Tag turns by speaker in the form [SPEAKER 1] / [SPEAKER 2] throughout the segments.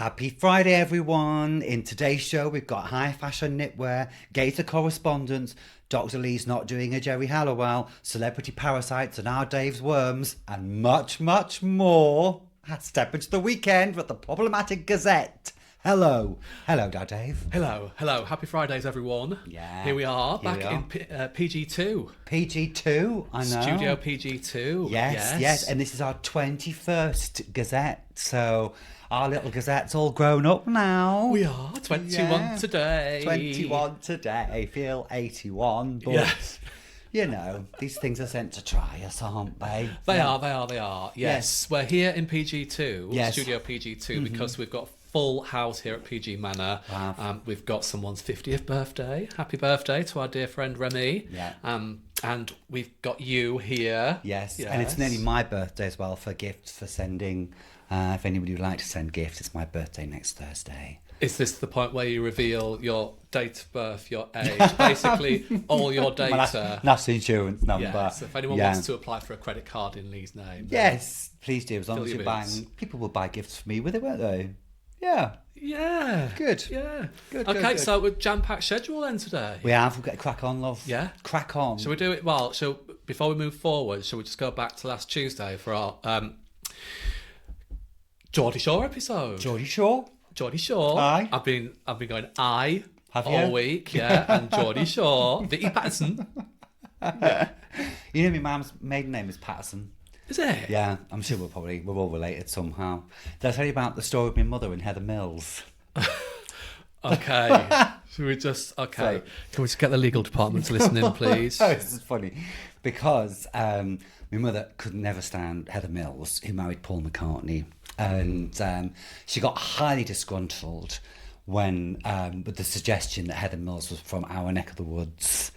[SPEAKER 1] Happy Friday, everyone. In today's show, we've got high fashion knitwear, Gator Correspondence, Dr. Lee's not doing a Jerry Halliwell, celebrity parasites and our Dave's worms, and much, much more. Step into the weekend with the problematic Gazette. Hello. Hello, Dad Dave.
[SPEAKER 2] Hello. Happy Fridays, everyone.
[SPEAKER 1] Yeah.
[SPEAKER 2] Here we are, back in PG2.
[SPEAKER 1] PG2, I know.
[SPEAKER 2] Studio PG2.
[SPEAKER 1] Yes. And this is our 21st Gazette. So our little Gazette's all grown up now.
[SPEAKER 2] We are 21 today.
[SPEAKER 1] 21 today. Feel 81, but...
[SPEAKER 2] Yes.
[SPEAKER 1] You know, these things are sent to try us, aren't they?
[SPEAKER 2] They are. Yes. We're here in PG2,
[SPEAKER 1] Yes.
[SPEAKER 2] Studio PG2, because we've got a full house here at PG Manor.
[SPEAKER 1] Wow.
[SPEAKER 2] We've got someone's 50th birthday. Happy birthday to our dear friend Remy.
[SPEAKER 1] Yeah.
[SPEAKER 2] And we've got you here.
[SPEAKER 1] Yes. And it's nearly my birthday as well for gifts, for sending. If anybody would like to send gifts, it's my birthday next Thursday.
[SPEAKER 2] Is this the point where you reveal your date of birth, your age, basically all your data?
[SPEAKER 1] My national insurance number.
[SPEAKER 2] Yeah, so if anyone wants to apply for a credit card in Lee's name.
[SPEAKER 1] Yes, please do. As long
[SPEAKER 2] fill
[SPEAKER 1] as
[SPEAKER 2] your
[SPEAKER 1] you're buying. People will buy gifts for me with it, won't they? Yeah.
[SPEAKER 2] Yeah.
[SPEAKER 1] Good.
[SPEAKER 2] Yeah.
[SPEAKER 1] Good.
[SPEAKER 2] Okay, so we're jam-packed schedule then today.
[SPEAKER 1] We've got to crack on, love.
[SPEAKER 2] Yeah.
[SPEAKER 1] Crack on.
[SPEAKER 2] Shall we do it? Well, before we move forward, shall we just go back to last Tuesday for our Geordie Shore episode?
[SPEAKER 1] Geordie Shore.
[SPEAKER 2] Geordie Shore.
[SPEAKER 1] Aye.
[SPEAKER 2] I've been going aye
[SPEAKER 1] Have
[SPEAKER 2] all
[SPEAKER 1] you?
[SPEAKER 2] week, yeah, and Geordie Shore, Vicky Patterson.
[SPEAKER 1] You know, my mum's maiden name is Patterson.
[SPEAKER 2] Is it?
[SPEAKER 1] Yeah, I'm sure we're all related somehow. Did I tell you about the story of my mother in Heather Mills?
[SPEAKER 2] Okay. Should we just... Okay.
[SPEAKER 1] So-
[SPEAKER 2] Can we just get the legal department to listen in, please?
[SPEAKER 1] Oh, this is funny. Because my mother could never stand Heather Mills, who married Paul McCartney. And she got highly disgruntled when, with the suggestion that Heather Mills was from our neck of the woods.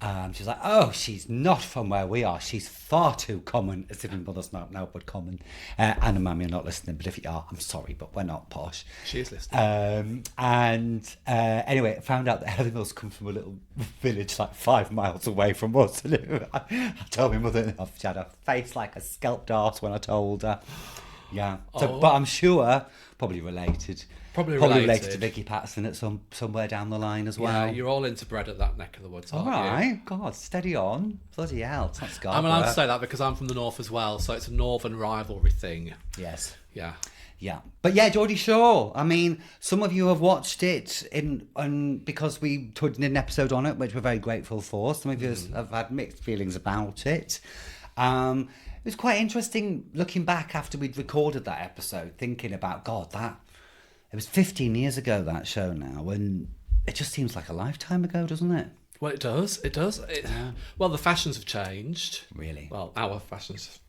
[SPEAKER 1] She was like, oh, she's not from where we are. She's far too common, as if my mother's not now, but common. And Mum, you're not listening, but if you are, I'm sorry, but we're not posh.
[SPEAKER 2] She is listening.
[SPEAKER 1] Anyway, I found out that Heather Mills come from a little village like 5 miles away from us. I told my mother she had a face like a scalped arse when I told her. Yeah. So, But I'm sure, probably related.
[SPEAKER 2] Probably
[SPEAKER 1] related to Vicky Patterson at somewhere down the line as well.
[SPEAKER 2] Yeah, you're all into bread at that neck of the woods, aren't
[SPEAKER 1] All right.
[SPEAKER 2] you?
[SPEAKER 1] God, steady on. Bloody hell. It's not Scarborough.
[SPEAKER 2] I'm allowed to say that because I'm from the north as well, so it's a northern rivalry thing.
[SPEAKER 1] Yes.
[SPEAKER 2] Yeah.
[SPEAKER 1] Yeah. But yeah, Geordie Shore. I mean, some of you have watched it because we did an episode on it, which we're very grateful for. Some of you have had mixed feelings about it. It was quite interesting looking back after we'd recorded that episode, thinking about, God, it was 15 years ago, that show now, and it just seems like a lifetime ago, doesn't it?
[SPEAKER 2] Well, it does. Well, the fashions have changed.
[SPEAKER 1] Really?
[SPEAKER 2] Well, our fashions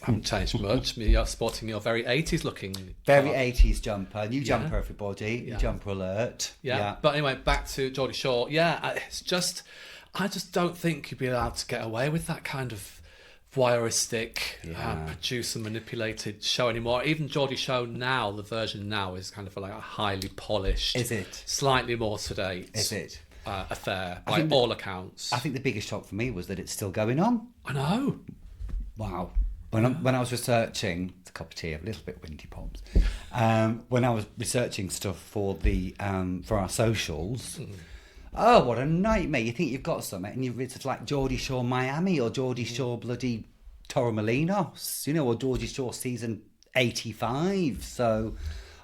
[SPEAKER 2] haven't changed much. You're sporting your very 80s looking.
[SPEAKER 1] Very 80s jumper. New jumper, everybody. New jumper alert.
[SPEAKER 2] Yeah. But anyway, back to Geordie Shore. Yeah, I just don't think you'd be allowed to get away with that kind of voyeuristic, produced and manipulated show anymore. Even Geordie Shore now, the version now is kind of like a highly polished,
[SPEAKER 1] Is it?
[SPEAKER 2] Slightly more sedate,
[SPEAKER 1] Is it?
[SPEAKER 2] Affair by all accounts.
[SPEAKER 1] I think the biggest shock for me was that it's still going on.
[SPEAKER 2] I know.
[SPEAKER 1] Wow. When I was researching, it's a cup of tea, a little bit windy poems. When I was researching stuff for for our socials. Oh, what a nightmare. You think you've got something and it's like Geordie Shore Miami or Geordie Shore bloody Torremolinos, or Geordie Shore season 85. So,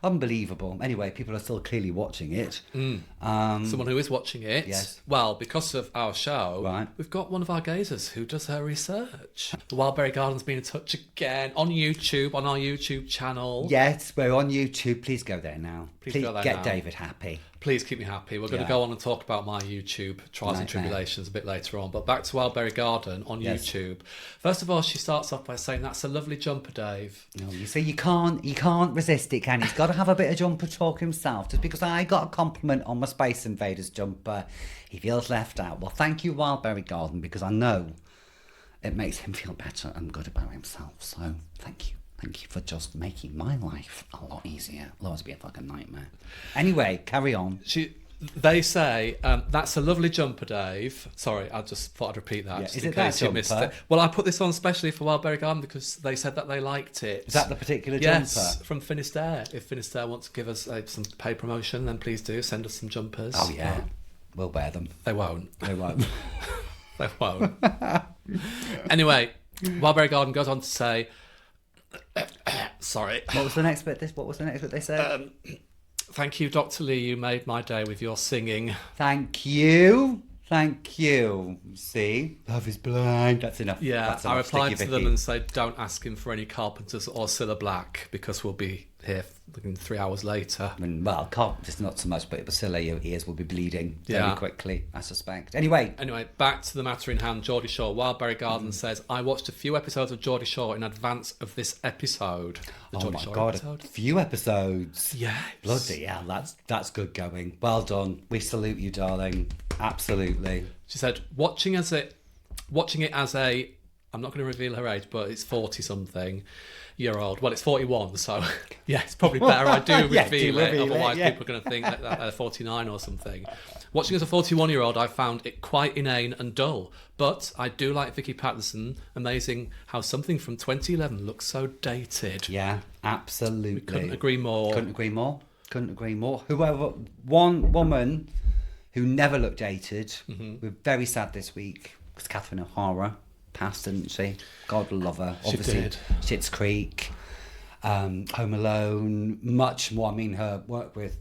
[SPEAKER 1] unbelievable. Anyway, people are still clearly watching it.
[SPEAKER 2] Someone who is watching it.
[SPEAKER 1] Yes.
[SPEAKER 2] Well, because of our show,
[SPEAKER 1] Right.
[SPEAKER 2] we've got one of our gazers who does her research. The Wildberry Garden's been in touch again on YouTube, on our YouTube channel.
[SPEAKER 1] Yes, we're on YouTube. Please go there now.
[SPEAKER 2] Please go there
[SPEAKER 1] get
[SPEAKER 2] now.
[SPEAKER 1] David happy.
[SPEAKER 2] Please keep me happy. We're going to go on and talk about my YouTube trials and tribulations a bit later on. But back to Wildberry Garden on YouTube. First of all, she starts off by saying, "That's a lovely jumper, Dave."
[SPEAKER 1] No, you see, you can't resist it, can you? He's got to have a bit of jumper talk himself. Just because I got a compliment on my Space Invaders jumper, he feels left out. Well, thank you, Wildberry Garden, because I know it makes him feel better and good about himself. So, thank you. Thank you for just making my life a lot easier. Otherwise, it'd be a fucking nightmare. Anyway, carry on.
[SPEAKER 2] She They say, that's a lovely jumper, Dave. Sorry, I just thought I'd repeat that. Just
[SPEAKER 1] Is
[SPEAKER 2] in
[SPEAKER 1] it that
[SPEAKER 2] case you missed
[SPEAKER 1] jumper?
[SPEAKER 2] it. Well, I put this on specially for Wildberry Garden because they said that they liked it.
[SPEAKER 1] Is that the particular
[SPEAKER 2] Yes,
[SPEAKER 1] jumper?
[SPEAKER 2] from Finisterre. If Finisterre wants to give us some paid promotion, then please do. Send us some jumpers.
[SPEAKER 1] Oh, yeah. We'll wear them.
[SPEAKER 2] They won't.
[SPEAKER 1] They won't.
[SPEAKER 2] They won't. Anyway, Wildberry Garden goes on to say... Sorry.
[SPEAKER 1] What was the next bit? What was the next bit they said?
[SPEAKER 2] Thank you, Dr. Lee. You made my day with your singing.
[SPEAKER 1] Thank you. Thank you. See? Love is blind. That's enough.
[SPEAKER 2] Yeah,
[SPEAKER 1] That's
[SPEAKER 2] I
[SPEAKER 1] enough.
[SPEAKER 2] replied
[SPEAKER 1] Sticky
[SPEAKER 2] to them
[SPEAKER 1] Vicky.
[SPEAKER 2] and said, don't ask him for any carpenters or Cilla Black because we'll be here 3 hours later.
[SPEAKER 1] I mean, well, can't, just not so much, but Basila, your ears will be bleeding very
[SPEAKER 2] Yeah.
[SPEAKER 1] quickly, I suspect. Anyway,
[SPEAKER 2] Back to the matter in hand. Geordie Shore. Wildberry Garden says, I watched a few episodes of Geordie Shore in advance of this episode. The
[SPEAKER 1] oh
[SPEAKER 2] Geordie
[SPEAKER 1] my
[SPEAKER 2] Shore
[SPEAKER 1] God,
[SPEAKER 2] episode.
[SPEAKER 1] a few episodes.
[SPEAKER 2] Yes.
[SPEAKER 1] Bloody hell, that's good going. Well done. We salute you, darling. Absolutely.
[SPEAKER 2] She said, watching it as a, I'm not going to reveal her age, but it's 40-something year old. Well, it's 41, so yeah, it's probably better I do
[SPEAKER 1] Yeah,
[SPEAKER 2] reveal
[SPEAKER 1] do
[SPEAKER 2] it.
[SPEAKER 1] reveal it,
[SPEAKER 2] Otherwise,
[SPEAKER 1] yeah.
[SPEAKER 2] people are going to think that they're 49 or something. Watching as a 41-year-old, I found it quite inane and dull. But I do like Vicky Patterson. Amazing how something from 2011 looks so dated.
[SPEAKER 1] Yeah, absolutely.
[SPEAKER 2] Couldn't agree more.
[SPEAKER 1] Couldn't agree more. Couldn't agree more. Whoever, one woman who never looked dated, we're very sad this week, was Catherine O'Hara. Passed, didn't she? God love her.
[SPEAKER 2] She
[SPEAKER 1] Obviously,
[SPEAKER 2] did.
[SPEAKER 1] Schitt's Creek, Home Alone, much more. I mean, her work with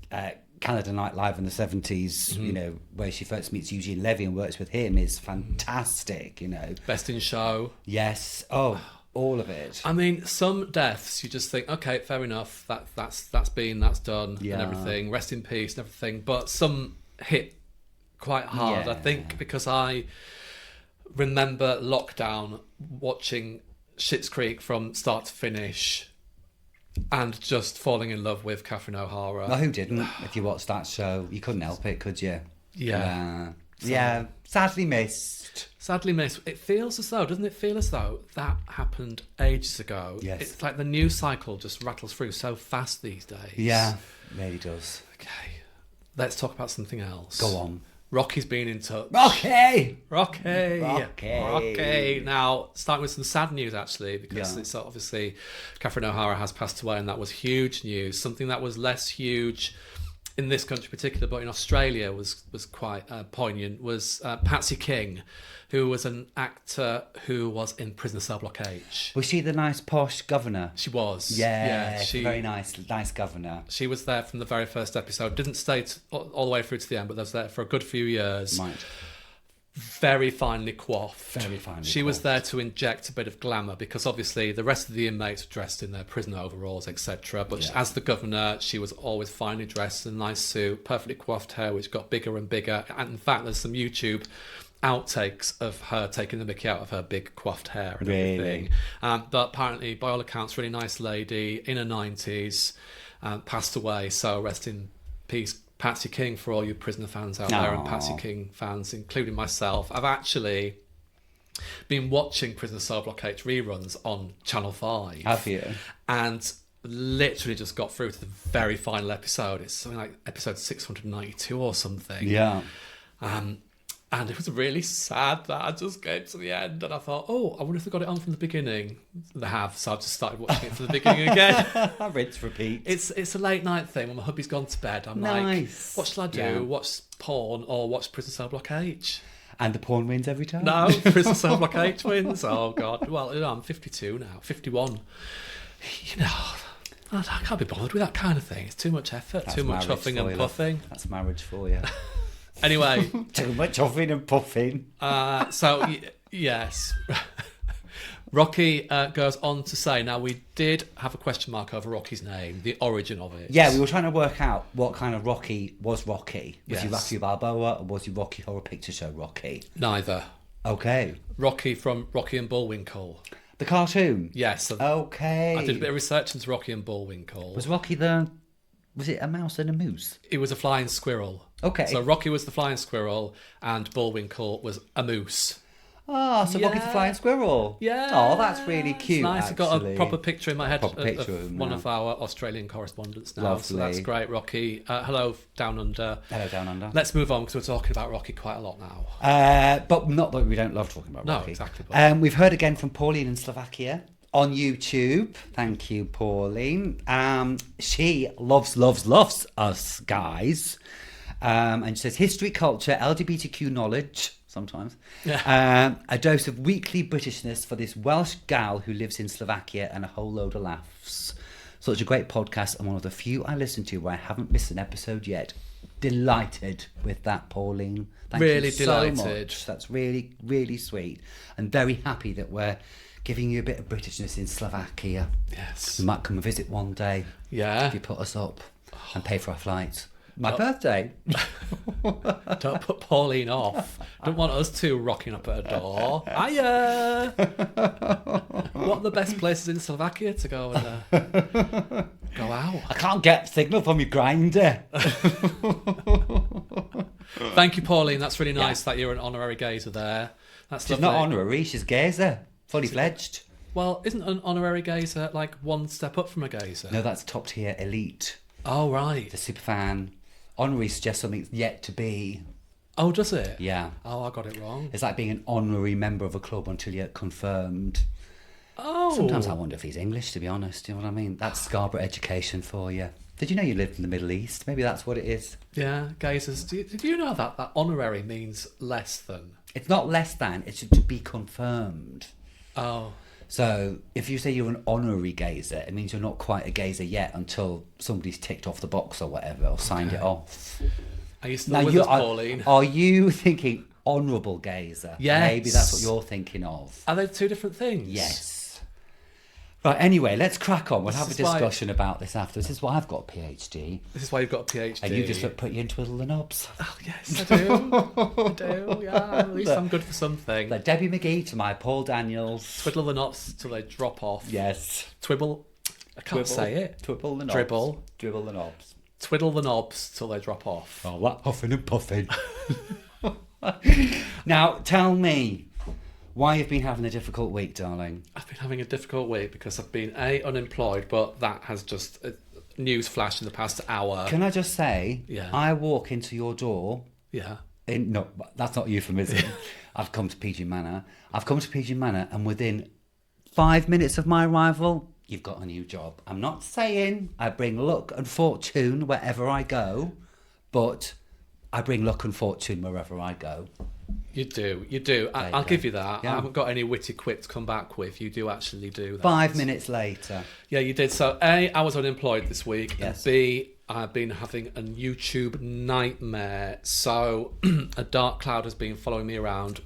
[SPEAKER 1] Canada Night Live in the 70s, you know, where she first meets Eugene Levy and works with him is fantastic, you know.
[SPEAKER 2] Best in Show.
[SPEAKER 1] Yes. Oh, all of it.
[SPEAKER 2] I mean, some deaths you just think, okay, fair enough. That's done
[SPEAKER 1] Yeah.
[SPEAKER 2] and everything. Rest in peace and everything. But some hit quite hard.
[SPEAKER 1] Yeah.
[SPEAKER 2] I think because I remember lockdown watching Schitt's Creek from start to finish and just falling in love with Catherine O'Hara.
[SPEAKER 1] Well, who didn't? If you watched that show, you couldn't help it, could you?
[SPEAKER 2] Yeah.
[SPEAKER 1] Yeah. Sadly missed.
[SPEAKER 2] Sadly missed. It feels as though, doesn't it feel as though that happened ages ago?
[SPEAKER 1] Yes.
[SPEAKER 2] It's like the news cycle just rattles through so fast these days.
[SPEAKER 1] Yeah, it really does.
[SPEAKER 2] Okay. Let's talk about something else.
[SPEAKER 1] Go on.
[SPEAKER 2] Rocky's been in touch.
[SPEAKER 1] Rocky!
[SPEAKER 2] Rocky. Now, starting with some sad news, actually, because
[SPEAKER 1] Yeah.
[SPEAKER 2] it's obviously Catherine O'Hara has passed away, and that was huge news. Something that was less huge in this country in particular, but in Australia was quite poignant, was Patsy King, who was an actor who was in Prisoner Cell Block H.
[SPEAKER 1] Was she the nice posh governor?
[SPEAKER 2] She was.
[SPEAKER 1] Yeah,
[SPEAKER 2] she
[SPEAKER 1] very nice governor.
[SPEAKER 2] She was there from the very first episode. Didn't stay all the way through to the end, but was there for a good few years.
[SPEAKER 1] Right.
[SPEAKER 2] Very finely coiffed.
[SPEAKER 1] Very finely
[SPEAKER 2] She was
[SPEAKER 1] coiffed.
[SPEAKER 2] there to inject a bit of glamour because obviously the rest of the inmates were dressed in their prisoner overalls, etc. But
[SPEAKER 1] Yeah.
[SPEAKER 2] as the governor, she was always finely dressed in a nice suit, perfectly coiffed hair, which got bigger and bigger. And in fact, there's some YouTube outtakes of her taking the mickey out of her big coiffed hair and
[SPEAKER 1] Really?
[SPEAKER 2] everything. But apparently, by all accounts, really nice lady in her 90s, passed away. So rest in peace, Patsy King, for all you Prisoner fans out there, and
[SPEAKER 1] Aw.
[SPEAKER 2] Patsy King fans, including myself. I've actually been watching Prisoner Cell Block H reruns on Channel 5.
[SPEAKER 1] Have you?
[SPEAKER 2] And literally just got through to the very final episode. It's something like episode 692 or something.
[SPEAKER 1] Yeah.
[SPEAKER 2] And it was really sad that I just came to the end and I thought, oh, I wonder if they got it on from the beginning. They have, so I've just started watching it from the beginning again.
[SPEAKER 1] Rinse, repeat.
[SPEAKER 2] It's a late night thing when my hubby's gone to bed. I'm
[SPEAKER 1] Nice.
[SPEAKER 2] like, what shall I do?
[SPEAKER 1] Yeah.
[SPEAKER 2] Watch porn or watch Prison Cell Block H?
[SPEAKER 1] And the porn wins every time?
[SPEAKER 2] No, Prison Cell Block H wins. Oh, God. Well, you know, I'm 52 now, 51. You know, I can't be bothered with that kind of thing. It's too much effort,
[SPEAKER 1] That's
[SPEAKER 2] too much
[SPEAKER 1] marriage
[SPEAKER 2] huffing
[SPEAKER 1] for
[SPEAKER 2] and
[SPEAKER 1] you, love.
[SPEAKER 2] puffing.
[SPEAKER 1] That's marriage for you.
[SPEAKER 2] Anyway,
[SPEAKER 1] Too much huffing and puffing.
[SPEAKER 2] Yes. Rocky goes on to say, now we did have a question mark over Rocky's name, the origin of it.
[SPEAKER 1] Yeah, we were trying to work out what kind of Rocky was Rocky. Was he
[SPEAKER 2] Yes.
[SPEAKER 1] Rocky Balboa or was he Rocky Horror Picture Show Rocky?
[SPEAKER 2] Neither.
[SPEAKER 1] Okay.
[SPEAKER 2] Rocky from Rocky and Bullwinkle.
[SPEAKER 1] The cartoon?
[SPEAKER 2] Yes. So
[SPEAKER 1] Okay.
[SPEAKER 2] I did a bit of research into Rocky and Bullwinkle.
[SPEAKER 1] Was Rocky was it a mouse and a moose?
[SPEAKER 2] It was a flying squirrel.
[SPEAKER 1] Okay.
[SPEAKER 2] So Rocky was the flying squirrel and Bullwinkle was a moose.
[SPEAKER 1] So Rocky the Flying Squirrel.
[SPEAKER 2] Yeah.
[SPEAKER 1] Oh, that's really cute.
[SPEAKER 2] It's nice.
[SPEAKER 1] Actually.
[SPEAKER 2] I've got a proper picture in my head
[SPEAKER 1] of
[SPEAKER 2] one of our Australian correspondents now.
[SPEAKER 1] Lovely.
[SPEAKER 2] So that's great, Rocky. Hello, Down Under.
[SPEAKER 1] Hello, Down Under.
[SPEAKER 2] Let's move on because we're talking about Rocky quite a lot now.
[SPEAKER 1] But not that we don't love talking about Rocky.
[SPEAKER 2] No, exactly.
[SPEAKER 1] We've heard again from Pauline in Slovakia on YouTube. Thank you, Pauline. She loves us guys. And she says history, culture, LGBTQ knowledge. Sometimes.
[SPEAKER 2] Yeah.
[SPEAKER 1] A dose of weekly Britishness for this Welsh gal who lives in Slovakia and a whole load of laughs. Such a great podcast and one of the few I listen to where I haven't missed an episode yet. Delighted with that, Pauline. Thank
[SPEAKER 2] really
[SPEAKER 1] you so
[SPEAKER 2] delighted.
[SPEAKER 1] much. That's really, really sweet. And very happy that we're giving you a bit of Britishness in Slovakia.
[SPEAKER 2] Yes.
[SPEAKER 1] We might come and visit one day.
[SPEAKER 2] Yeah.
[SPEAKER 1] If you put us up and pay for our flights. My birthday.
[SPEAKER 2] Don't put Pauline off. Don't want us two rocking up at her door. Hiya! What are the best places in Slovakia to go and go out?
[SPEAKER 1] I can't get signal from your grinder.
[SPEAKER 2] Thank you, Pauline. That's really nice that you're an honorary gazer there. That's
[SPEAKER 1] She's
[SPEAKER 2] lovely.
[SPEAKER 1] not honorary, she's gazer. Fully fledged.
[SPEAKER 2] Well, isn't an honorary gazer like one step up from a gazer?
[SPEAKER 1] No, that's top tier elite.
[SPEAKER 2] Oh, right.
[SPEAKER 1] The superfan. Honorary suggests something's yet to be.
[SPEAKER 2] Oh, does it?
[SPEAKER 1] Yeah.
[SPEAKER 2] Oh, I got it wrong.
[SPEAKER 1] It's like being an honorary member of a club until you're confirmed.
[SPEAKER 2] Oh.
[SPEAKER 1] Sometimes I wonder if he's English, to be honest. You know what I mean? That's Scarborough education for you. Did you know you lived in the Middle East? Maybe that's what it is.
[SPEAKER 2] Yeah, gazers. Did you know that honorary means less than?
[SPEAKER 1] It's not less than, it's to be confirmed.
[SPEAKER 2] Oh.
[SPEAKER 1] So if you say you're an honorary gazer, it means you're not quite a gazer yet until somebody's ticked off the box or whatever, or signed it off.
[SPEAKER 2] Are you still with us, Pauline?
[SPEAKER 1] Are you thinking honourable gazer?
[SPEAKER 2] Yes.
[SPEAKER 1] Maybe that's what you're thinking of.
[SPEAKER 2] Are they two different things?
[SPEAKER 1] Yes. Right, anyway, let's crack on. We'll have a
[SPEAKER 2] This is why-
[SPEAKER 1] discussion about this after. This is why I've got a PhD.
[SPEAKER 2] This is why you've got a PhD.
[SPEAKER 1] And you just put you in twiddle the knobs.
[SPEAKER 2] Oh, yes, I do. I do, yeah. At least I'm good for something.
[SPEAKER 1] Like Debbie McGee to my Paul Daniels.
[SPEAKER 2] Twiddle the knots till they drop off.
[SPEAKER 1] Yes.
[SPEAKER 2] Twibble. I can't say it.
[SPEAKER 1] Twibble the knobs.
[SPEAKER 2] Dribble.
[SPEAKER 1] Dribble the knobs.
[SPEAKER 2] Twiddle the knobs till they drop off.
[SPEAKER 1] Oh, what huffing and puffing. Now, tell me why you've been having a difficult week, darling.
[SPEAKER 2] I've been having a difficult week because I've been unemployed, but that has just news flash in the past hour.
[SPEAKER 1] Can I just say,
[SPEAKER 2] Yeah.
[SPEAKER 1] I walk into your door.
[SPEAKER 2] Yeah.
[SPEAKER 1] No, that's not euphemism. I've come to PG Manor. And within 5 minutes of my arrival, you've got a new job. I'm not saying I bring luck and fortune wherever I go, but I bring luck and fortune wherever I go.
[SPEAKER 2] You do. I'll give you that.
[SPEAKER 1] Yeah.
[SPEAKER 2] I haven't got any witty quip to come back with. You do actually do that.
[SPEAKER 1] 5 minutes later.
[SPEAKER 2] Yeah, you did. So, A, I was unemployed this week.
[SPEAKER 1] Yes.
[SPEAKER 2] And B, I've been having a YouTube nightmare. So, a dark cloud has been following me around.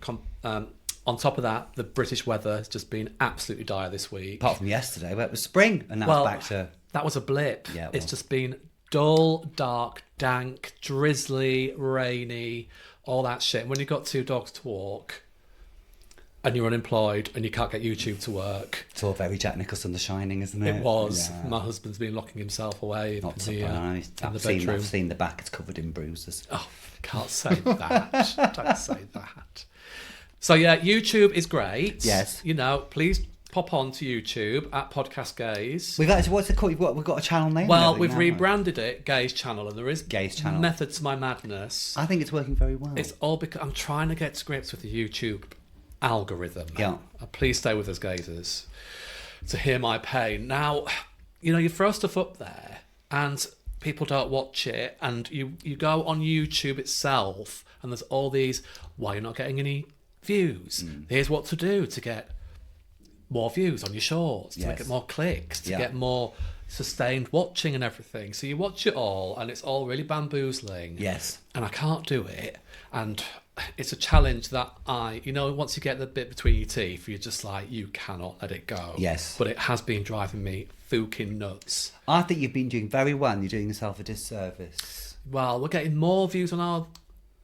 [SPEAKER 2] On top of that, the British weather has just been absolutely dire this week.
[SPEAKER 1] Apart from yesterday, where it was spring, and now it's back to...
[SPEAKER 2] That was a blip.
[SPEAKER 1] Yeah, it
[SPEAKER 2] It's
[SPEAKER 1] was.
[SPEAKER 2] just been dull, dark, dank, drizzly, rainy, all that shit. And when you've got two dogs to walk and you're unemployed and you can't get YouTube to work.
[SPEAKER 1] It's all very Jack Nicholson, The Shining, isn't it?
[SPEAKER 2] It was.
[SPEAKER 1] Yeah.
[SPEAKER 2] My husband's been locking himself away
[SPEAKER 1] Not
[SPEAKER 2] in the
[SPEAKER 1] surprised.
[SPEAKER 2] bedroom.
[SPEAKER 1] I've seen the back, it's covered in bruises.
[SPEAKER 2] Oh, can't say that. Don't say that. So yeah, YouTube is great.
[SPEAKER 1] Yes.
[SPEAKER 2] You know, please pop on to YouTube at Podcast Gaze.
[SPEAKER 1] We've actually, what's it called? We've got a channel name.
[SPEAKER 2] Well,
[SPEAKER 1] and
[SPEAKER 2] we've
[SPEAKER 1] everything, haven't
[SPEAKER 2] rebranded it Gaze Channel, and there is
[SPEAKER 1] Gaze Channel.
[SPEAKER 2] method to my madness.
[SPEAKER 1] we? I think it's working very well.
[SPEAKER 2] It's all because I'm trying to get to grips with the YouTube algorithm.
[SPEAKER 1] Yeah.
[SPEAKER 2] Please stay with us, gazers, to hear my pain. Now, you know, you throw stuff up there and people don't watch it, and you go on YouTube itself and there's all these, why you're not getting any views. Here's what to do to get more views on your shorts, to
[SPEAKER 1] Yes.
[SPEAKER 2] get more clicks, to
[SPEAKER 1] Yeah.
[SPEAKER 2] get more sustained watching and everything. So you watch it all and it's all really bamboozling.
[SPEAKER 1] Yes.
[SPEAKER 2] And I can't do it. And it's a challenge that once you get the bit between your teeth, you're just like, you cannot let it go.
[SPEAKER 1] Yes.
[SPEAKER 2] But it has been driving me fucking nuts.
[SPEAKER 1] I think you've been doing very well and you're doing yourself a disservice.
[SPEAKER 2] Well, we're getting more views on our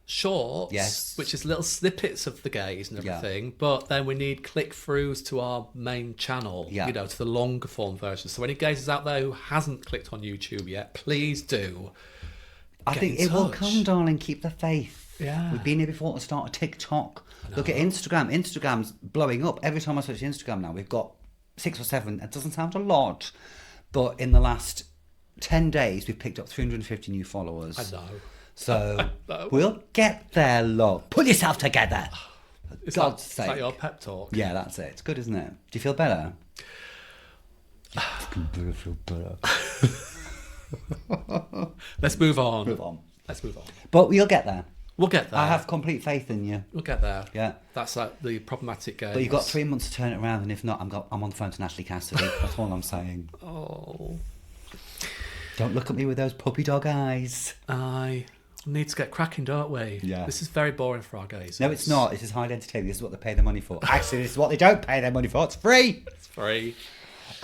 [SPEAKER 2] shorts,
[SPEAKER 1] Yes.
[SPEAKER 2] which is little snippets of the gaze and
[SPEAKER 1] Yeah.
[SPEAKER 2] everything, but then we need click-throughs to our main channel,
[SPEAKER 1] Yeah.
[SPEAKER 2] to the longer form version. So any gazers out there who hasn't clicked on YouTube yet, please do.
[SPEAKER 1] I
[SPEAKER 2] Get
[SPEAKER 1] think
[SPEAKER 2] in
[SPEAKER 1] it will
[SPEAKER 2] touch.
[SPEAKER 1] come, darling. Keep the faith.
[SPEAKER 2] Yeah.
[SPEAKER 1] We've been here before to start a TikTok. Look at Instagram. Instagram's blowing up. Every time I search Instagram now, we've got 6 or 7. It doesn't sound a lot, but in the last 10 days, we've picked up 350 new followers.
[SPEAKER 2] I know.
[SPEAKER 1] So we'll get there, love. Pull yourself together. God's sake.
[SPEAKER 2] Is that your pep talk?
[SPEAKER 1] Yeah, that's it. It's good, isn't it? Do you feel better? I feel better.
[SPEAKER 2] Let's move on.
[SPEAKER 1] Let's move on. But we'll get there.
[SPEAKER 2] We'll get there.
[SPEAKER 1] I have complete faith in you.
[SPEAKER 2] We'll get there.
[SPEAKER 1] Yeah.
[SPEAKER 2] That's like the problematic game.
[SPEAKER 1] But you've got 3 months to turn it around, and if not, I'm on the phone to Natalie Cassidy. That's all I'm saying.
[SPEAKER 2] Oh.
[SPEAKER 1] Don't look at me with those puppy dog eyes.
[SPEAKER 2] I need to get cracking, don't we?
[SPEAKER 1] Yeah.
[SPEAKER 2] This is very boring for our gays.
[SPEAKER 1] No, it's not. This is highly entertaining. This is what they pay their money for. Actually, this is what they don't pay their money for. It's free.
[SPEAKER 2] It's free.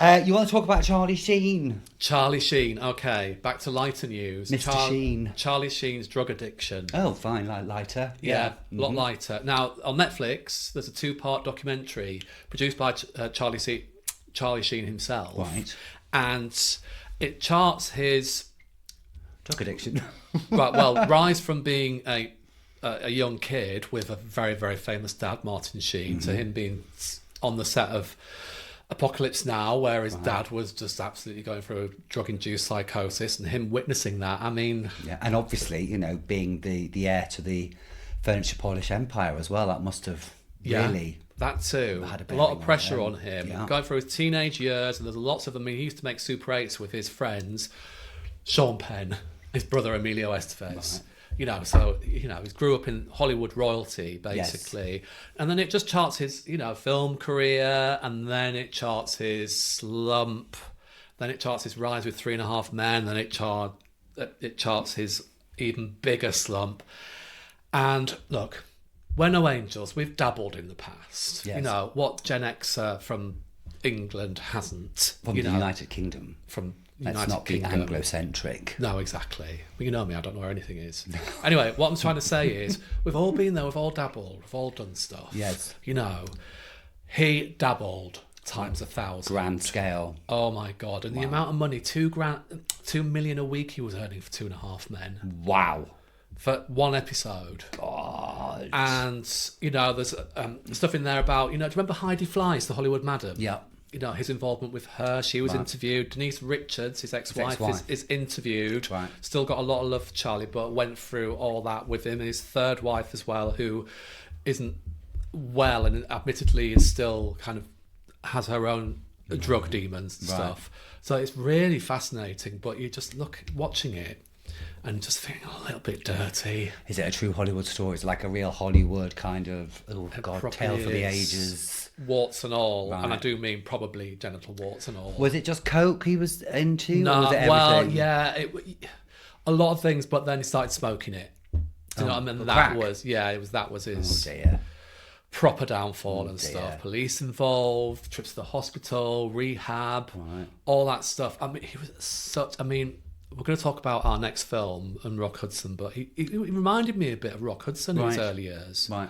[SPEAKER 1] You want to talk about Charlie Sheen?
[SPEAKER 2] Charlie Sheen. Okay, back to lighter news.
[SPEAKER 1] Mr. Sheen.
[SPEAKER 2] Charlie Sheen's drug addiction.
[SPEAKER 1] Oh, fine. Lighter.
[SPEAKER 2] Yeah, a lot lighter. Now, on Netflix, there's a 2-part documentary produced by Charlie Sheen himself.
[SPEAKER 1] Right.
[SPEAKER 2] And it charts his
[SPEAKER 1] drug addiction.
[SPEAKER 2] rise from being a young kid with a very, very famous dad, Martin Sheen, to him being on the set of Apocalypse Now, where his dad was just absolutely going through a drug-induced psychosis, and him witnessing that. I mean,
[SPEAKER 1] yeah, and obviously, being the heir to the furniture polish empire as well, that must have really
[SPEAKER 2] that too
[SPEAKER 1] had
[SPEAKER 2] a lot of pressure on him.
[SPEAKER 1] Yeah.
[SPEAKER 2] Going through his teenage years, and there's lots of them. I mean, he used to make Super 8s with his friends, Sean Penn, his brother Emilio Estevez. Right. So he grew up in Hollywood royalty, basically. Yes. And then it just charts his, film career, and then it charts his slump, then it charts his rise with 3.5 Men, then it charts his even bigger slump. And look, we're no angels. We've dabbled in the past.
[SPEAKER 1] Yes.
[SPEAKER 2] What Gen Xer from England hasn't.
[SPEAKER 1] From the United Kingdom. Let's not be Anglo-centric.
[SPEAKER 2] No, exactly. Well, you know me, I don't know where anything is. Anyway, what I'm trying to say is, we've all been there, we've all dabbled, we've all done stuff.
[SPEAKER 1] Yes.
[SPEAKER 2] He dabbled times 1,000.
[SPEAKER 1] Grand scale.
[SPEAKER 2] Oh my God. And the amount of money, 2 million a week he was earning for 2.5 Men.
[SPEAKER 1] Wow.
[SPEAKER 2] For one episode.
[SPEAKER 1] God.
[SPEAKER 2] And, there's stuff in there about, do you remember Heidi Fleiss, the Hollywood madam?
[SPEAKER 1] Yeah.
[SPEAKER 2] His involvement with her. She was interviewed. Denise Richards, his ex-wife, is interviewed.
[SPEAKER 1] Right.
[SPEAKER 2] Still got a lot of love for Charlie, but went through all that with him. And his third wife as well, who isn't well and admittedly is still kind of has her own drug demons and stuff. So it's really fascinating, but you just watching it and just feeling a little bit dirty.
[SPEAKER 1] Is it a true Hollywood story? Is it like a real Hollywood kind of, tale for the ages?
[SPEAKER 2] Warts and all, and I do mean probably genital warts and all.
[SPEAKER 1] Was it just coke he was into?
[SPEAKER 2] No,
[SPEAKER 1] or was it everything?
[SPEAKER 2] Well, yeah, a lot of things, but then he started smoking it. Do you know what I mean? That was his proper downfall and stuff. Police involved, trips to the hospital, rehab, all that stuff. I mean, he was such. I mean, we're going to talk about our next film and Rock Hudson, but he reminded me a bit of Rock Hudson in his early years.
[SPEAKER 1] Right.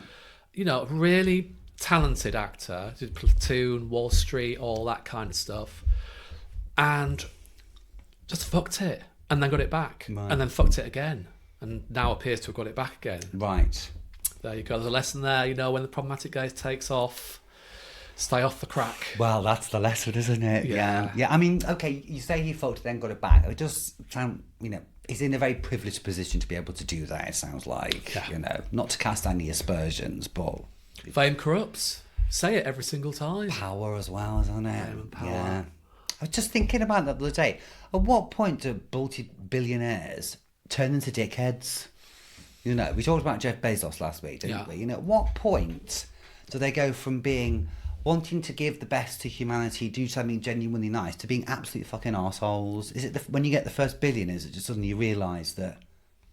[SPEAKER 2] Really talented actor, did Platoon, Wall Street, all that kind of stuff, and just fucked it, and then got it back, and then fucked it again, and now appears to have got it back again.
[SPEAKER 1] Right.
[SPEAKER 2] There you go. There's a lesson there. When the problematic guy takes off, stay off the crack.
[SPEAKER 1] Well, that's the lesson, isn't it?
[SPEAKER 2] Yeah.
[SPEAKER 1] I mean, okay, you say he fucked it, then got it back. It does sound, he's in a very privileged position to be able to do that. It sounds like, not to cast any aspersions, but
[SPEAKER 2] fame corrupts. Say it every single time.
[SPEAKER 1] Power as well, isn't it?
[SPEAKER 2] Fame and power.
[SPEAKER 1] Yeah. I was just thinking about that the other day. At what point do multi-billionaires turn into dickheads? We talked about Jeff Bezos last week, didn't we? At what point do they go from wanting to give the best to humanity, do something genuinely nice, to being absolute fucking arseholes? Is it when you get the first billion, is it just suddenly you realise that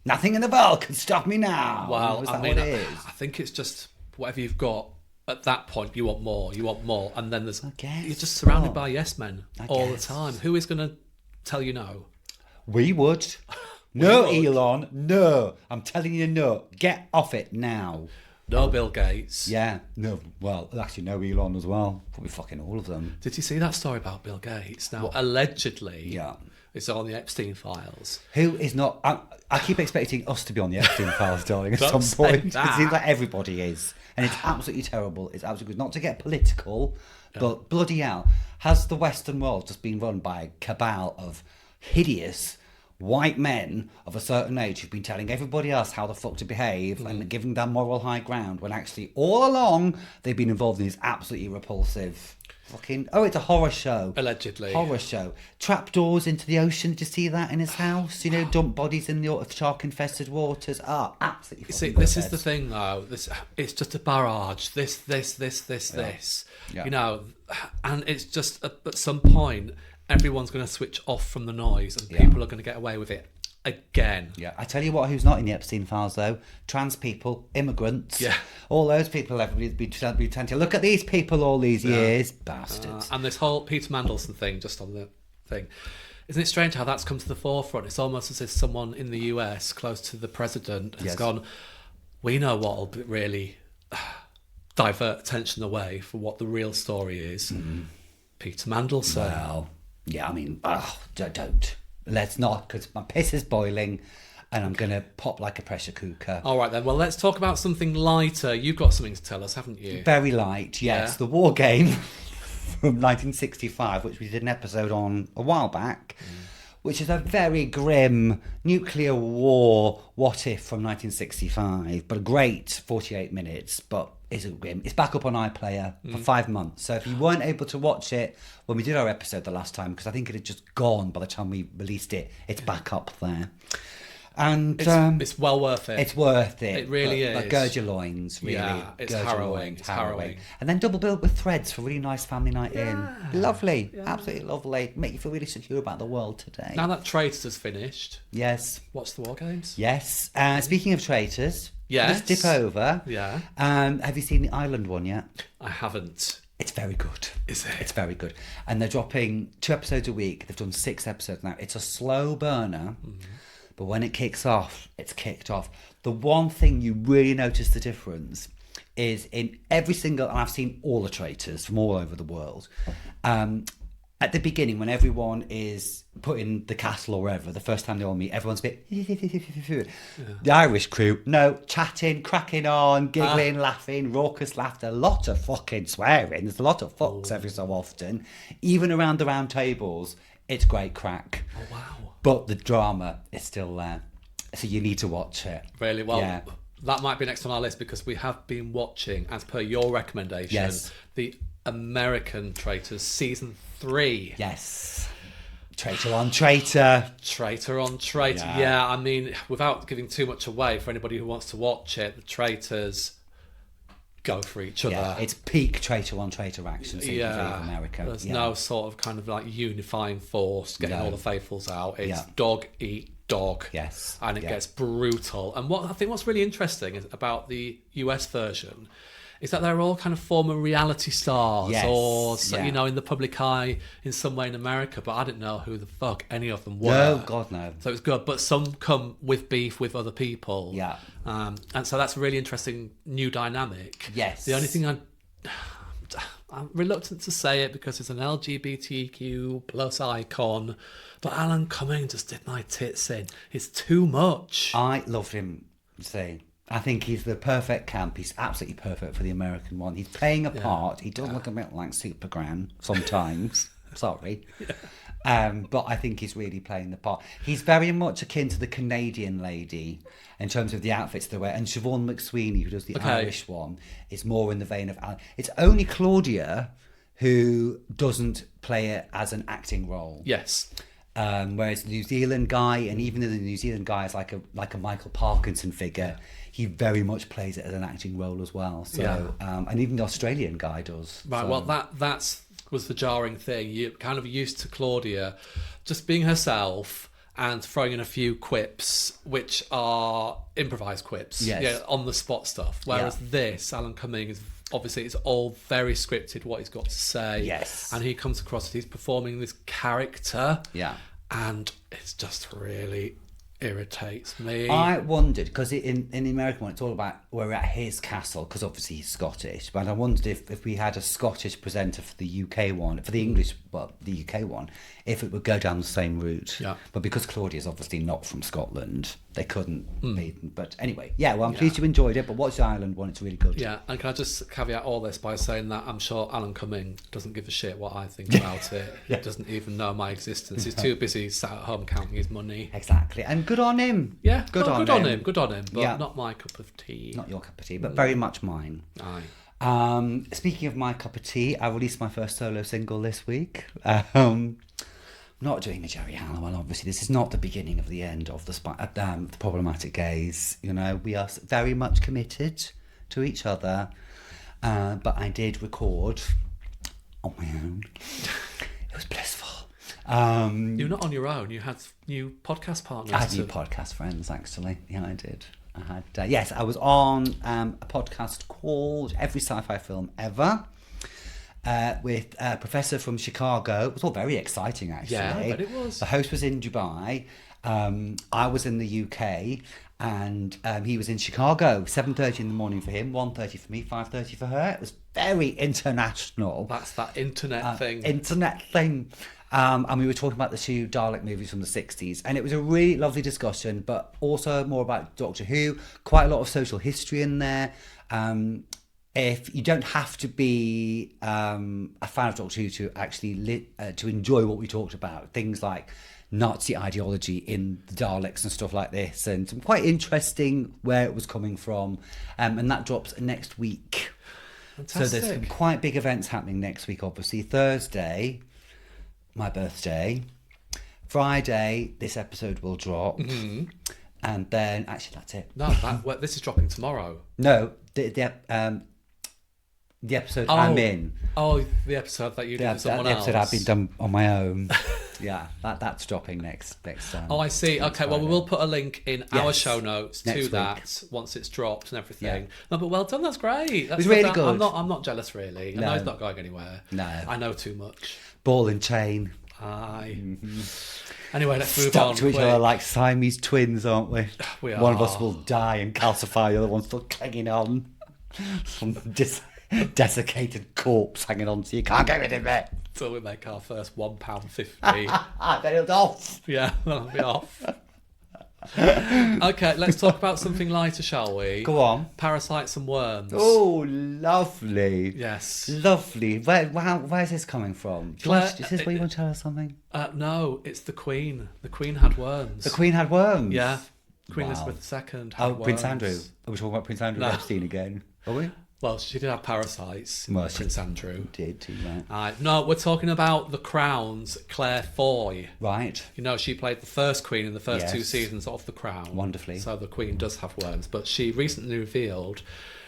[SPEAKER 1] nothing in the world can stop me now?
[SPEAKER 2] Well,
[SPEAKER 1] what it is?
[SPEAKER 2] I think it's just whatever you've got at that point, you want more, and then you're just surrounded by yes men all the time. Who is going to tell you no?
[SPEAKER 1] We would. No, Elon, no. I'm telling you no. Get off it now.
[SPEAKER 2] No Bill Gates.
[SPEAKER 1] Yeah. No, well, actually no Elon as well. Probably fucking all of them.
[SPEAKER 2] Did you see that story about Bill Gates? Now, allegedly, is on the Epstein files.
[SPEAKER 1] Who is not? I keep expecting us to be on the Epstein files, darling, at
[SPEAKER 2] Don't
[SPEAKER 1] some point.
[SPEAKER 2] say
[SPEAKER 1] It
[SPEAKER 2] that.
[SPEAKER 1] seems like everybody is. And it's absolutely terrible. It's absolutely good. Not to get political, but bloody hell, has the Western world just been run by a cabal of hideous white men of a certain age who've been telling everybody else how the fuck to behave and giving them moral high ground, when actually all along they've been involved in this absolutely repulsive fucking... Oh, it's a horror show.
[SPEAKER 2] Allegedly.
[SPEAKER 1] Horror show. Trapdoors into the ocean. Did you see that in his house? You know, dump bodies in the shark-infested waters. Absolutely fucking
[SPEAKER 2] See, this is the thing, though. It's just a barrage. This.
[SPEAKER 1] Yeah.
[SPEAKER 2] You know, and it's just at some point, everyone's going to switch off from the noise, and people are going to get away with it again.
[SPEAKER 1] Yeah, I tell you what, who's not in the Epstein files though? Trans people, immigrants.
[SPEAKER 2] Yeah.
[SPEAKER 1] All those people, everybody's been trying to look at these people all these years. Bastards.
[SPEAKER 2] And this whole Peter Mandelson thing, just on the thing. Isn't it strange how that's come to the forefront? It's almost as if someone in the US, close to the president, has gone, we know what will really divert attention away from what the real story is. Peter Mandelson.
[SPEAKER 1] Well, yeah, I mean, don't. Let's not, because my piss is boiling and I'm going to pop like a pressure cooker.
[SPEAKER 2] All right then, well, let's talk about something lighter. You've got something to tell us, haven't you?
[SPEAKER 1] Very light, yes.
[SPEAKER 2] Yeah.
[SPEAKER 1] The war game from 1965, which we did an episode on a while back, which is a very grim nuclear war what if from 1965, but a great 48 minutes, but is grim. It's back up on iPlayer for 5 months. So if you weren't able to watch it when we did our episode the last time, because I think it had just gone by the time we released it, it's back up there. And
[SPEAKER 2] it's well worth it.
[SPEAKER 1] It's worth it.
[SPEAKER 2] It really is.
[SPEAKER 1] Like, gird your loins, really.
[SPEAKER 2] Yeah, it's
[SPEAKER 1] Gird your
[SPEAKER 2] harrowing.
[SPEAKER 1] loins,
[SPEAKER 2] It's harrowing.
[SPEAKER 1] And then double billed with Threads for a really nice family night in. Lovely. Absolutely lovely. Make you feel really secure about the world today.
[SPEAKER 2] Now that Traitors has finished,
[SPEAKER 1] Yes.
[SPEAKER 2] what's the War Games?
[SPEAKER 1] Yes. Speaking of traitors,
[SPEAKER 2] Yes.
[SPEAKER 1] just dip over.
[SPEAKER 2] Yeah.
[SPEAKER 1] Have you seen the Island one yet?
[SPEAKER 2] I haven't.
[SPEAKER 1] It's very good.
[SPEAKER 2] Is it?
[SPEAKER 1] It's very good. And they're dropping 2 episodes a week. They've done 6 episodes now. It's a slow burner, but when it kicks off, it's kicked off. The one thing you really notice the difference is in every single, and I've seen all the traitors from all over the world, at the beginning, when everyone is put in the castle or wherever, the first time they all meet, everyone's a bit... The Irish crew, no, chatting, cracking on, giggling, laughing, raucous laughter, a lot of fucking swearing. There's a lot of fucks every so often. Even around the round tables, it's great crack.
[SPEAKER 2] Oh, wow.
[SPEAKER 1] But the drama is still there. So you need to watch it.
[SPEAKER 2] Really? Well,
[SPEAKER 1] Yeah.
[SPEAKER 2] that might be next on our list, because we have been watching, as per your recommendation,
[SPEAKER 1] Yes.
[SPEAKER 2] the American Traitors Season 3.
[SPEAKER 1] Yes. Traitor on traitor.
[SPEAKER 2] Traitor on Traitor.
[SPEAKER 1] Yeah.
[SPEAKER 2] Yeah, I mean, without giving too much away for anybody who wants to watch it, the Traitors go for each other.
[SPEAKER 1] Yeah, it's peak traitor on traitor action season 3 of America.
[SPEAKER 2] There's
[SPEAKER 1] Yeah.
[SPEAKER 2] no sort of kind of like unifying force getting
[SPEAKER 1] No.
[SPEAKER 2] all the faithfuls out. It's
[SPEAKER 1] Yeah.
[SPEAKER 2] dog eat dog.
[SPEAKER 1] Yes.
[SPEAKER 2] And it
[SPEAKER 1] Yeah.
[SPEAKER 2] gets brutal. And what I think what's really interesting is about the US version is that they're all kind of former reality stars,
[SPEAKER 1] Yes,
[SPEAKER 2] or
[SPEAKER 1] yeah.
[SPEAKER 2] you know, in the public eye in some way in America. But I didn't know who the fuck any of them were.
[SPEAKER 1] No, God, no.
[SPEAKER 2] So it's good, but some come with beef with other people.
[SPEAKER 1] Yeah.
[SPEAKER 2] And so that's a really interesting new dynamic.
[SPEAKER 1] Yes.
[SPEAKER 2] The only thing I'm reluctant to say it because it's an LGBTQ plus icon, but Alan Cumming just did my tits in. It's too much.
[SPEAKER 1] I love him, see. I think he's the perfect camp. He's absolutely perfect for the American one. He's playing a part. He does look a bit like Supergran sometimes. Sorry. But I think he's really playing the part. He's very much akin to the Canadian lady in terms of the outfits they wear. And Siobhan McSweeney, who does the Irish one, is more in the vein of... It's only Claudia who doesn't play it as an acting role.
[SPEAKER 2] Yes.
[SPEAKER 1] Whereas the New Zealand guy, and even though the New Zealand guy is like a Michael Parkinson figure, he very much plays it as an acting role as well. So, and even the Australian guy does.
[SPEAKER 2] Right,
[SPEAKER 1] so.
[SPEAKER 2] well, that was the jarring thing. You're kind of used to Claudia just being herself and throwing in a few quips, which are improvised quips,
[SPEAKER 1] Yes.
[SPEAKER 2] on the spot stuff. Whereas this, Alan Cumming, is obviously it's all very scripted what he's got to say.
[SPEAKER 1] Yes.
[SPEAKER 2] And he comes across, he's performing this character.
[SPEAKER 1] Yeah.
[SPEAKER 2] And it's just really irritates me.
[SPEAKER 1] I wondered, because in the American one, it's all about we're at his castle, because obviously he's Scottish. But I wondered if we had a Scottish presenter for the UK one, for the English, well, the UK one, if it would go down the same route.
[SPEAKER 2] Yeah.
[SPEAKER 1] But because Claudia's obviously not from Scotland, they couldn't be. But anyway, yeah, well, I'm pleased you enjoyed it, but watch the Ireland one, it's really good.
[SPEAKER 2] Yeah, and can I just caveat all this by saying that I'm sure Alan Cumming doesn't give a shit what I think about it. He doesn't even know my existence. He's too busy sat at home counting his money.
[SPEAKER 1] Exactly, and good on him.
[SPEAKER 2] Yeah,
[SPEAKER 1] good on him.
[SPEAKER 2] Good on him, but not my cup of tea.
[SPEAKER 1] Not your cup of tea, but very much mine.
[SPEAKER 2] Aye.
[SPEAKER 1] Speaking of my cup of tea, I released my first solo single this week. Not doing a Jerry Halliwell, obviously. This is not the beginning of the end of the problematic gays. You know, we are very much committed to each other. But I did record on my own. It was blissful.
[SPEAKER 2] You're not on your own. You had new podcast partners.
[SPEAKER 1] I had new podcast friends, actually. Yeah, I did. I had yes, I was on a podcast called Every Sci-Fi Film Ever. With a professor from Chicago. It was all very exciting, actually.
[SPEAKER 2] Yeah, I bet it was.
[SPEAKER 1] The host was in Dubai. I was in the UK, and he was in Chicago. 7:30 in the morning for him, 1:30 for me, 5:30 for her. It was very international.
[SPEAKER 2] That's that internet thing.
[SPEAKER 1] And we were talking about the two Dalek movies from the 60s, and it was a really lovely discussion, but also more about Doctor Who. Quite a lot of social history in there. If you don't have to be a fan of Doctor Who to actually to enjoy what we talked about, things like Nazi ideology in the Daleks and stuff like this, and some quite interesting where it was coming from, and that drops next week.
[SPEAKER 2] Fantastic.
[SPEAKER 1] So there's some quite big events happening next week. Obviously, Thursday, my birthday. Friday, this episode will drop, and then actually that's it.
[SPEAKER 2] No, this is dropping tomorrow.
[SPEAKER 1] No, the episode I'm in.
[SPEAKER 2] Oh, the episode that you did with someone else.
[SPEAKER 1] The episode I've been done on my own. Yeah, that's dropping next.
[SPEAKER 2] Oh, I see. Okay,
[SPEAKER 1] Friday.
[SPEAKER 2] well, we will put a link in our show notes
[SPEAKER 1] Next
[SPEAKER 2] to
[SPEAKER 1] week.
[SPEAKER 2] that once it's dropped and everything.
[SPEAKER 1] Yeah.
[SPEAKER 2] No, but well done. That's great. That's
[SPEAKER 1] was really
[SPEAKER 2] good.
[SPEAKER 1] good.
[SPEAKER 2] I'm not jealous, really. I know it's not going anywhere.
[SPEAKER 1] No.
[SPEAKER 2] I know too much.
[SPEAKER 1] Ball and chain.
[SPEAKER 2] Aye. Anyway, let's move
[SPEAKER 1] Stuck
[SPEAKER 2] on.
[SPEAKER 1] to each other like Siamese twins, aren't we?
[SPEAKER 2] We
[SPEAKER 1] One of
[SPEAKER 2] are.
[SPEAKER 1] us will die and calcify, the other one's still clinging on. Some desiccated corpse hanging on to you. Can't get rid of it.
[SPEAKER 2] Till we make our first £1.50.
[SPEAKER 1] Then it'll off.
[SPEAKER 2] Yeah, that'll be off. Okay, let's talk about something lighter, shall we?
[SPEAKER 1] Go on.
[SPEAKER 2] Parasites and worms.
[SPEAKER 1] Oh, lovely.
[SPEAKER 2] Yes.
[SPEAKER 1] Lovely. Where's this coming from?
[SPEAKER 2] Claire,
[SPEAKER 1] Is this where you want to tell us something?
[SPEAKER 2] No, it's the Queen. The Queen had worms.
[SPEAKER 1] The Queen had worms?
[SPEAKER 2] Yeah. Queen
[SPEAKER 1] Wow.
[SPEAKER 2] Elizabeth II had
[SPEAKER 1] Oh,
[SPEAKER 2] worms.
[SPEAKER 1] Prince Andrew. Are we talking about Prince Andrew
[SPEAKER 2] No.
[SPEAKER 1] Epstein again? Are we?
[SPEAKER 2] Well, she did have parasites,
[SPEAKER 1] Well, she
[SPEAKER 2] Prince Andrew.
[SPEAKER 1] Did, right.
[SPEAKER 2] No, we're talking about The Crown's Claire Foy.
[SPEAKER 1] Right.
[SPEAKER 2] You know, she played the first Queen in the first two
[SPEAKER 1] Yes.
[SPEAKER 2] seasons of The Crown.
[SPEAKER 1] Wonderfully.
[SPEAKER 2] So the Queen does have worms. But she recently revealed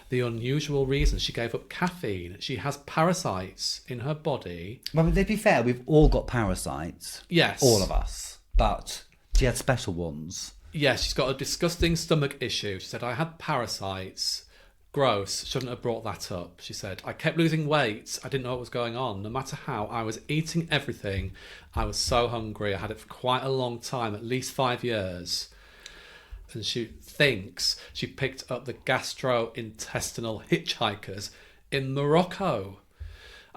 [SPEAKER 2] the unusual reason she gave up caffeine. She has parasites in her body.
[SPEAKER 1] Well, to be fair, we've all got parasites.
[SPEAKER 2] Yes.
[SPEAKER 1] All of us. But she had special ones.
[SPEAKER 2] Yes, she's got a disgusting stomach issue. She said, I had parasites. Gross, shouldn't have brought that up. She said, I kept losing weight. I didn't know what was going on. No matter how, I was eating everything. I was so hungry. I had it for quite a long time, at least 5 years. And she thinks she picked up the gastrointestinal hitchhikers in Morocco.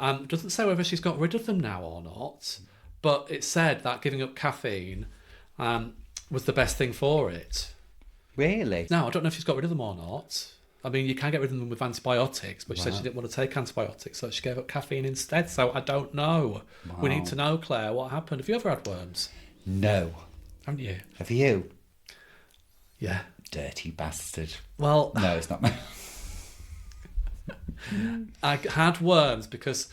[SPEAKER 2] It doesn't say whether she's got rid of them now or not, but it said that giving up caffeine was the best thing for it.
[SPEAKER 1] Really?
[SPEAKER 2] Now, I don't know if she's got rid of them or not. I mean, you can get rid of them with antibiotics, but she said she didn't want to take antibiotics, so she gave up caffeine instead. So I don't know.
[SPEAKER 1] Wow.
[SPEAKER 2] We need to know, Claire, what happened. Have you ever had worms?
[SPEAKER 1] No.
[SPEAKER 2] Haven't you?
[SPEAKER 1] Have you?
[SPEAKER 2] Yeah.
[SPEAKER 1] Dirty bastard.
[SPEAKER 2] Well,
[SPEAKER 1] No, it's not me.
[SPEAKER 2] I had worms because...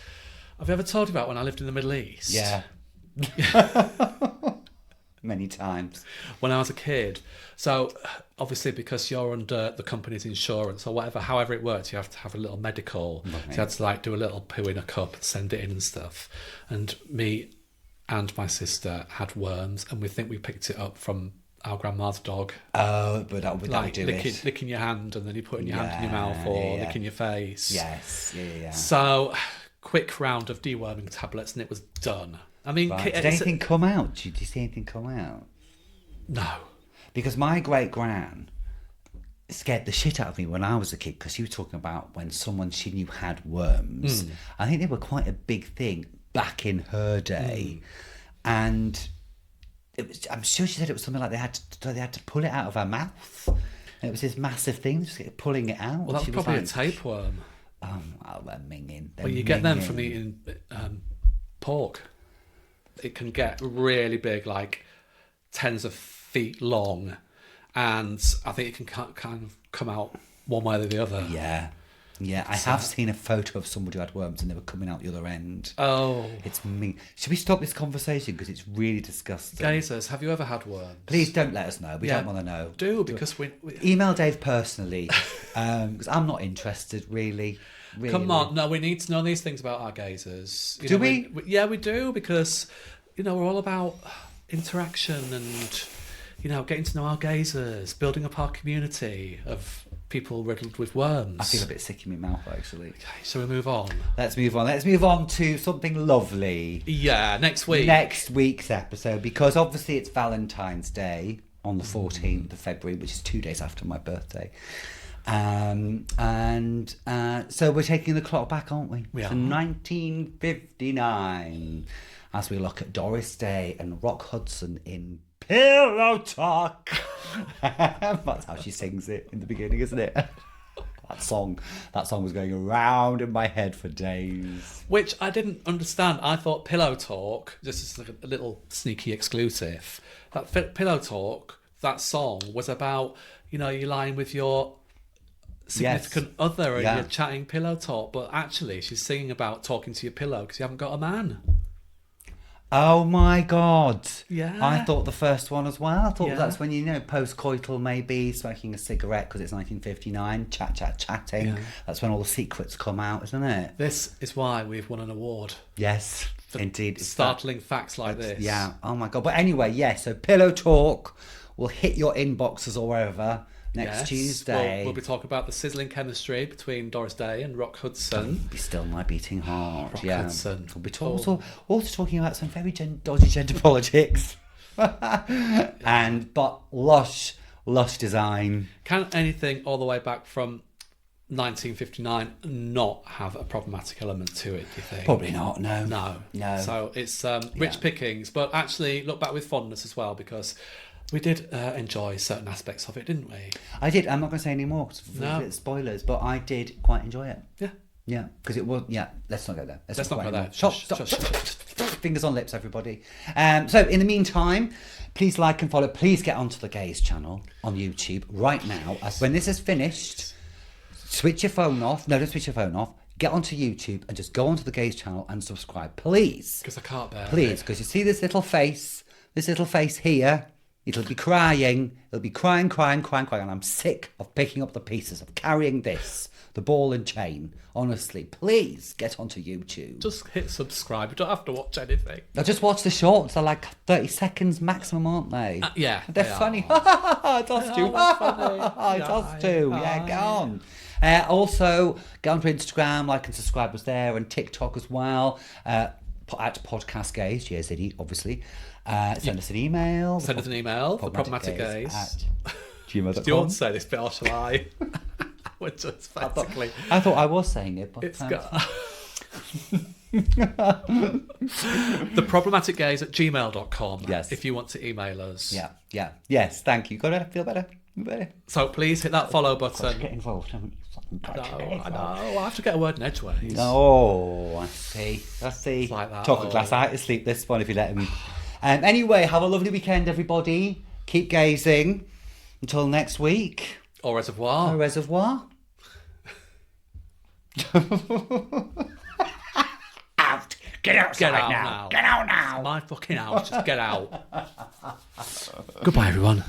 [SPEAKER 2] Have you ever told you about when I lived in the Middle East?
[SPEAKER 1] Yeah. Many times.
[SPEAKER 2] When I was a kid. So, obviously, because you're under the company's insurance or whatever, however it works, you have to have a little medical.
[SPEAKER 1] Right.
[SPEAKER 2] So you had to like do a little poo in a cup and send it in and stuff. And me and my sister had worms, and we think we picked it up from our grandma's dog.
[SPEAKER 1] Oh, but that would
[SPEAKER 2] Like
[SPEAKER 1] do it.
[SPEAKER 2] licking your hand, and then you putting your hand in your mouth, or
[SPEAKER 1] yeah.
[SPEAKER 2] licking your face.
[SPEAKER 1] Yes. Yeah.
[SPEAKER 2] So, quick round of deworming tablets, and it was done. I mean,
[SPEAKER 1] Right. Did anything come out? Did you see anything come out?
[SPEAKER 2] No.
[SPEAKER 1] Because my great-gran scared the shit out of me when I was a kid, because she was talking about when someone she knew had worms. I think they were quite a big thing back in her day. And I'm sure she said it was something like they had to pull it out of her mouth. And it was this massive thing, just pulling it out.
[SPEAKER 2] Well, that was probably a tapeworm.
[SPEAKER 1] They're minging.
[SPEAKER 2] Well, you get them from eating pork. It can get really big, like tens of feet long, and I think it can kind of come out one way or the other.
[SPEAKER 1] Yeah. I have seen a photo of somebody who had worms and they were coming out the other end.
[SPEAKER 2] Oh.
[SPEAKER 1] It's mean. Should we stop this conversation, because it's really disgusting?
[SPEAKER 2] Gazers, have you ever had worms?
[SPEAKER 1] Please don't let us know. We don't want to know.
[SPEAKER 2] Because we
[SPEAKER 1] email Dave personally, because I'm not interested, really.
[SPEAKER 2] Come on, no, we need to know these things about our gazers.
[SPEAKER 1] Do we?
[SPEAKER 2] Yeah, we do, because we're all about interaction and getting to know our gazers, building up our community of people riddled with worms.
[SPEAKER 1] I feel a bit sick in my mouth, actually.
[SPEAKER 2] Okay, so we move on.
[SPEAKER 1] Let's move on to something lovely.
[SPEAKER 2] Yeah, next
[SPEAKER 1] week's episode, because obviously it's Valentine's Day on the 14th of February, which is 2 days after my birthday. So we're taking the clock back, aren't we?
[SPEAKER 2] We are.
[SPEAKER 1] To 1959, as we look at Doris Day and Rock Hudson in Pillow Talk. That's how she sings it in the beginning, isn't it? That song was going around in my head for days.
[SPEAKER 2] Which I didn't understand. I thought Pillow Talk, this is like a little sneaky exclusive, that Pillow Talk, that song was about, you're lying with your significant other and you're chatting pillow talk, but actually she's singing about talking to your pillow because you haven't got a man.
[SPEAKER 1] Oh my God.
[SPEAKER 2] Yeah.
[SPEAKER 1] I thought the first one as well. I thought that's when, post-coital, maybe, smoking a cigarette because it's 1959, chatting. Yeah. That's when all the secrets come out, isn't it?
[SPEAKER 2] This is why we've won an award.
[SPEAKER 1] Yes, indeed.
[SPEAKER 2] Startling facts like this.
[SPEAKER 1] Yeah, oh my God. But anyway, so Pillow Talk will hit your inboxes or wherever next Tuesday.
[SPEAKER 2] We'll be talking about the sizzling chemistry between Doris Day and Rock Hudson.
[SPEAKER 1] Be still my beating heart.
[SPEAKER 2] Rock Hudson.
[SPEAKER 1] We'll be also talking about some very dodgy gender politics. But lush design.
[SPEAKER 2] Can anything all the way back from 1959 not have a problematic element to it, do you think?
[SPEAKER 1] Probably not, no.
[SPEAKER 2] No. So it's rich pickings, but actually look back with fondness as well, because we did enjoy certain aspects of it, didn't we?
[SPEAKER 1] I did. I'm not going to say any more because it's spoilers, but I did quite enjoy it.
[SPEAKER 2] Yeah.
[SPEAKER 1] Yeah, because it was... Yeah, let's not go there.
[SPEAKER 2] Let's not go there.
[SPEAKER 1] Stop. Fingers on lips, everybody. So, in the meantime, please like and follow. Please get onto the Gaze channel on YouTube right now. When this is finished, switch your phone off. No, don't switch your phone off. Get onto YouTube and just go onto the Gaze channel and subscribe, please.
[SPEAKER 2] Because I can't bear it.
[SPEAKER 1] Please, because you see this little face here... It'll be crying. It'll be crying. And I'm sick of picking up the pieces, of carrying the ball and chain. Honestly, please get onto YouTube.
[SPEAKER 2] Just hit subscribe. You don't have to watch anything.
[SPEAKER 1] Now just watch the shorts. They're like 30 seconds maximum, aren't they?
[SPEAKER 2] Yeah.
[SPEAKER 1] They're funny. It does too. It does too. Yeah, get on. Also, get onto Instagram, like and subscribe us there, and TikTok as well. At Podcast Gaze, GAZE, obviously. Send us an email.
[SPEAKER 2] Send us an email. The Problematic Gaze.
[SPEAKER 1] @gmail.com.
[SPEAKER 2] Do you want to say this bit or shall I? Which is basically...
[SPEAKER 1] I thought I was saying it, but...
[SPEAKER 2] It's got... theproblematicgaze@gmail.com.
[SPEAKER 1] Yes.
[SPEAKER 2] If you want to email us.
[SPEAKER 1] Yeah. Yes, thank you. Got to feel better.
[SPEAKER 2] So please hit that follow button.
[SPEAKER 1] Get involved, haven't you?
[SPEAKER 2] I know. I have to get a word in edgeways.
[SPEAKER 1] Oh, I see.
[SPEAKER 2] It's like that.
[SPEAKER 1] Talk a glass out to sleep this one if you let me. Anyway, have a lovely weekend, everybody. Keep gazing. Until next week.
[SPEAKER 2] Au reservoir.
[SPEAKER 1] Au reservoir. Out. Get outside now. Get out now.
[SPEAKER 2] It's my fucking house. Just get out. Goodbye, everyone.